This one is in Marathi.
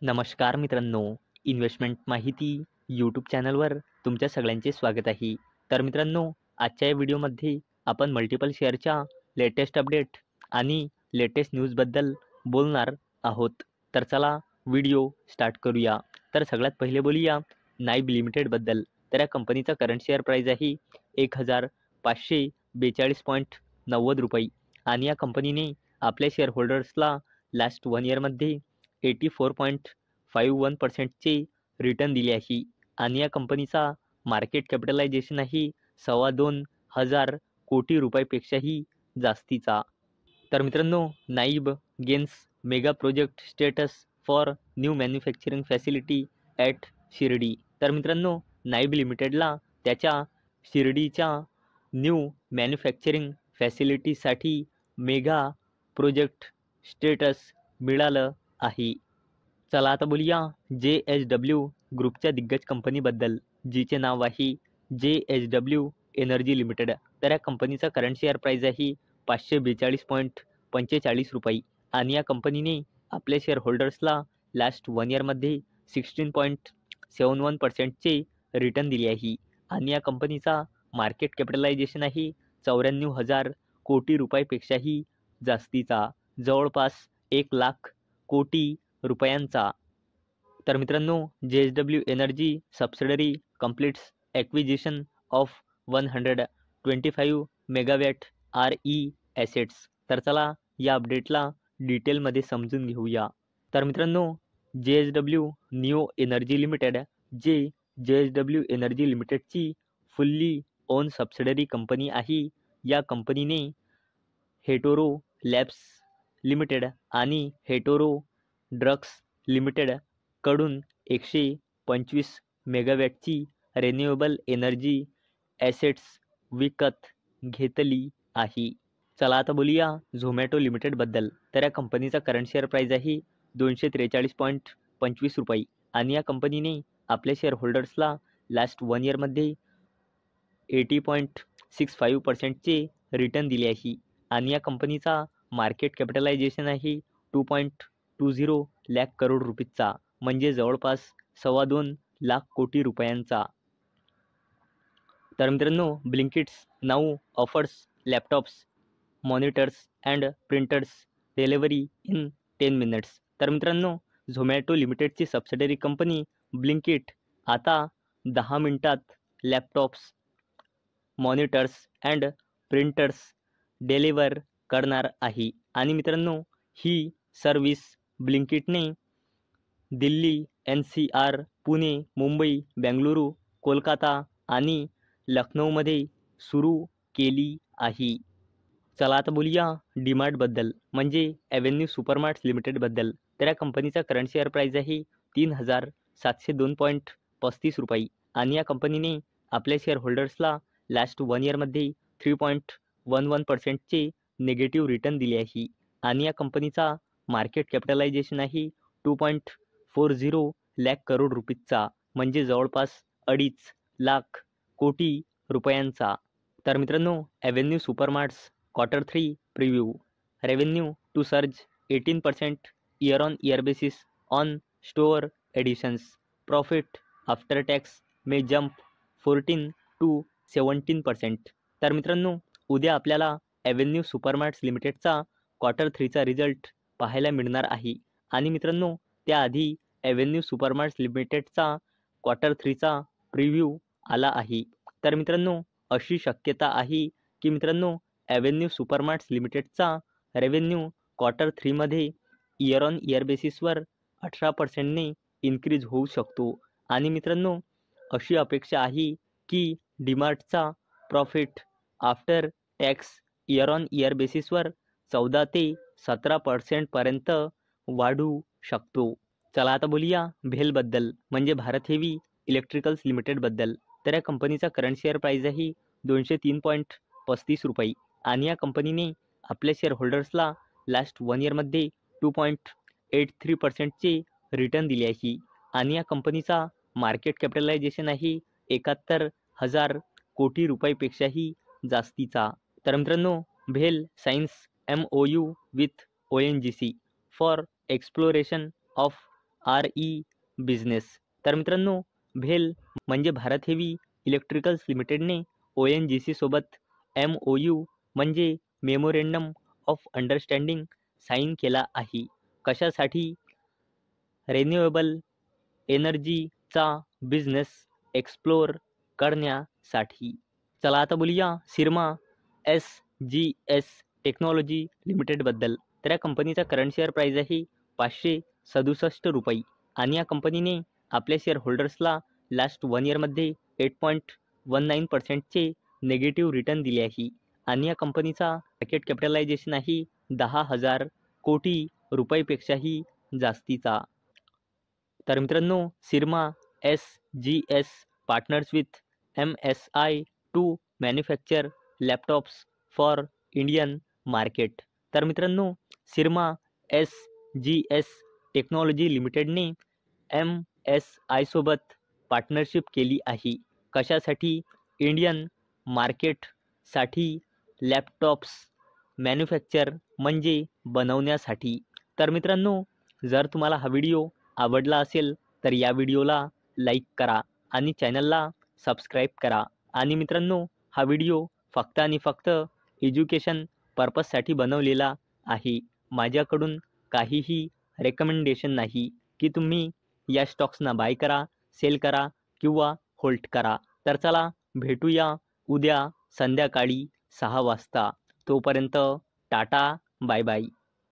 नमस्कार मित्रांनो, इन्व्हेस्टमेंट माहिती यूट्यूब चॅनलवर तुमच्या सगळ्यांचे स्वागत आहे. तर मित्रांनो, आजच्या या व्हिडिओमध्ये आपण मल्टिपल शेअरच्या लेटेस्ट अपडेट आणि लेटेस्ट न्यूजबद्दल बोलणार आहोत. तर चला व्हिडिओ स्टार्ट करूया. तर सगळ्यात पहिले बोलूया नाईब लिमिटेडबद्दल. तर या कंपनीचा करंट शेअर प्राईज आहे 1542.90 रुपये आणि या कंपनीने आपल्या शेअर होल्डर्सला लास्ट 1 इयरमध्ये 84.51%चे रिटर्न दिले आहे आणि या कंपनीचा मार्केट कॅपिटलायझेशन आहे 2,25,000 कोटी रुपयापेक्षाही जास्तीचा. तर मित्रांनो, Nibe gains mega project status for new manufacturing facility at Shirdi. तर मित्रांनो, नाईब लिमिटेडला त्याच्या शिर्डीच्या न्यू मॅन्युफॅक्चरिंग फॅसिलिटीसाठी मेगा प्रोजेक्ट स्टेटस मिळालं आहे. चला आता बोलूया JSW ग्रुपच्या दिग्गज कंपनीबद्दल, जिचे नाव आहे JSW एनर्जी लिमिटेड. तर या कंपनीचा करंट शेअर प्राईज आहे 542.45 रुपये आणि या कंपनीने आपल्या शेअर होल्डर्सला लास्ट 1 इयरमध्ये 16.71%चे रिटर्न दिले आहे आणि या कंपनीचा मार्केट कॅपिटलायझेशन आहे 94,000 कोटी रुपयापेक्षाही जास्तीचा, जवळपास 1,00,000 कोटी रुपयांचा. तर मित्रांनो, JSW energy subsidiary completes acquisition of 125 megawatt RE assets. तर चला या अपडेटला डिटेलमध्ये समजून घेऊया. तर मित्रांनो, JSW निओ एनर्जी लिमिटेड, जे JSW एनर्जी लिमिटेडची फुल्ली ओन सबसिडरी कंपनी आहे. या कंपनीने हेटोरो लॅब्स लिमिटेड आणि हेटोरो ड्रग्स लिमिटेड कडून 125 मेगावॅटची रिन्युएबल एनर्जी ॲसेट्स विकत घेतली आहे. चला आता बोलूया झोमॅटो लिमिटेडबद्दल. तर या कंपनीचा करंट शेअर प्राईज आहे 243.25 रुपये आणि या कंपनीने आपल्या शेअर होल्डर्सला लास्ट 1 इयरमध्ये 80.65%चे रिटर्न दिले आहे आणि या कंपनीचा मार्केट कॅपिटलायझेशन आहे 2.20 लाख करोड रुपीजचा, म्हणजे जवळपास 2.25 लाख कोटी रुपयांचा. तर मित्रांनो, Blinkit's now offers laptops, monitors and printers delivery in 10 minutes. तर मित्रांनो, झोमॅटो लिमिटेडची सबसिडरी कंपनी ब्लिंकिट आता 10 मिनिटात laptops, monitors and printers deliver करणार आहे आणि मित्रांनो, ही सर्व्हिस ब्लिंकिटने दिल्ली, NCR, पुणे, मुंबई, बेंगळुरू, कोलकाता आणि लखनौमध्ये सुरू केली आहे. चला आता बोलूया डीमार्टबद्दल, म्हणजे ॲव्हेन्यू सुपरमार्ट्स लिमिटेडबद्दल. तर या कंपनीचा करंट शेअर प्राईज आहे 3,702.35 रुपये आणि या कंपनीने आपल्या शेअर होल्डर्सला लास्ट 1 इयरमध्ये 3.11%चे निगेटिव्ह रिटर्न दिले आहे आणि या कंपनीचा मार्केट कॅपिटलायझेशन आहे 2.40 लाख करोड रुपीजचा, म्हणजे जवळपास 2.5 लाख कोटी रुपयांचा. तर मित्रांनो, Avenue Supermarts Q3 preview. Revenue to surge 18% year on year basis on store additions. Profit after tax may jump 14 to 17%. तर मित्रांनो, उद्या आपल्याला ॲव्हेन्यू सुपरमार्ट्स लिमिटेडचा Q3चा रिझल्ट पाहायला मिळणार आहे आणि मित्रांनो, त्याआधी ॲव्हेन्यू सुपरमार्ट्स लिमिटेडचा Q3चा प्रिव्ह्यू आला आहे. तर मित्रांनो, अशी शक्यता आहे की मित्रांनो, ॲव्हेन्यू सुपरमार्ट्स लिमिटेडचा रेव्हेन्यू Q3मध्ये इयर ऑन इयर बेसिसवर 18%ने इन्क्रीज होऊ शकतो आणि मित्रांनो, अशी अपेक्षा आहे की डीमार्टचा profit after tax year on year बेसिसवर 14 ते 17% पर्यंत वाढू शकतो. चला आता बोलूया भेलबद्दल, म्हणजे भारत हेवी इलेक्ट्रिकल्स लिमिटेडबद्दल. तर या कंपनीचा करंट शेअर प्राईज आहे 203.35 रुपये आणि या कंपनीने आपल्या शेअर होल्डर्सला लास्ट 1 इयरमध्ये 2.83%चे रिटर्न दिले आहे आणि या कंपनीचा मार्केट कॅपिटलायझेशन आहे 71,000 कोटी रुपयापेक्षाही जास्तीचा. तर मित्रांनो, भेल signs MOU with ONGC for exploration of RE business. तर मित्रांनो, भेल म्हणजे भारत हेवी इलेक्ट्रिकल्स लिमिटेडने ONGC सोबत MOU म्हणजे मेमोरेंडम ऑफ अंडरस्टँडिंग साईन केला आहे. कशासाठी? रिन्युएबल एनर्जीचा बिझनेस एक्सप्लोर करण्यासाठी. चला आता बोलूया सिरमा SGS टेक्नॉलॉजी लिमिटेडबद्दल. तर या कंपनीचा करंट शेअर प्राईज आहे 567 रुपये आणि या कंपनीने आपल्या शेअर होल्डर्सला लास्ट 1 इयरमध्ये 8.19%चे नेगेटिव्ह रिटर्न दिले आहे आणि या कंपनीचा मार्केट कॅपिटलायझेशन आहे 10,000 कोटी रुपयेपेक्षाही जास्तीचा. तर मित्रांनो, Syrma SGS partners with MSI to manufacture laptops for Indian market. तर मित्रांनो, सिरमा SGS टेक्नॉलॉजी लिमिटेडने MSI सोबत पार्टनरशिप केली आहे. कशासाठी? इंडियन मार्केटसाठी लॅपटॉप्स मॅन्युफॅक्चर म्हणजे बनवण्यासाठी. तर मित्रांनो, जर तुम्हाला हा व्हिडिओ आवडला असेल तर या व्हिडिओला लाईक करा आणि चॅनलला सबस्क्राईब करा. आणि मित्रांनो, हा व्हिडिओ फक्त आणि फक्त एज्युकेशन पर्पजसाठी बनवलेला आहे. माझ्याकडून काहीही रेकमेंडेशन नाही की तुम्ही या स्टॉक्सना बाय करा, सेल करा किंवा होल्ड करा. तर चला भेटूया उद्या संध्याकाळी 6 वाजता. तोपर्यंत टाटा, बाय बाय.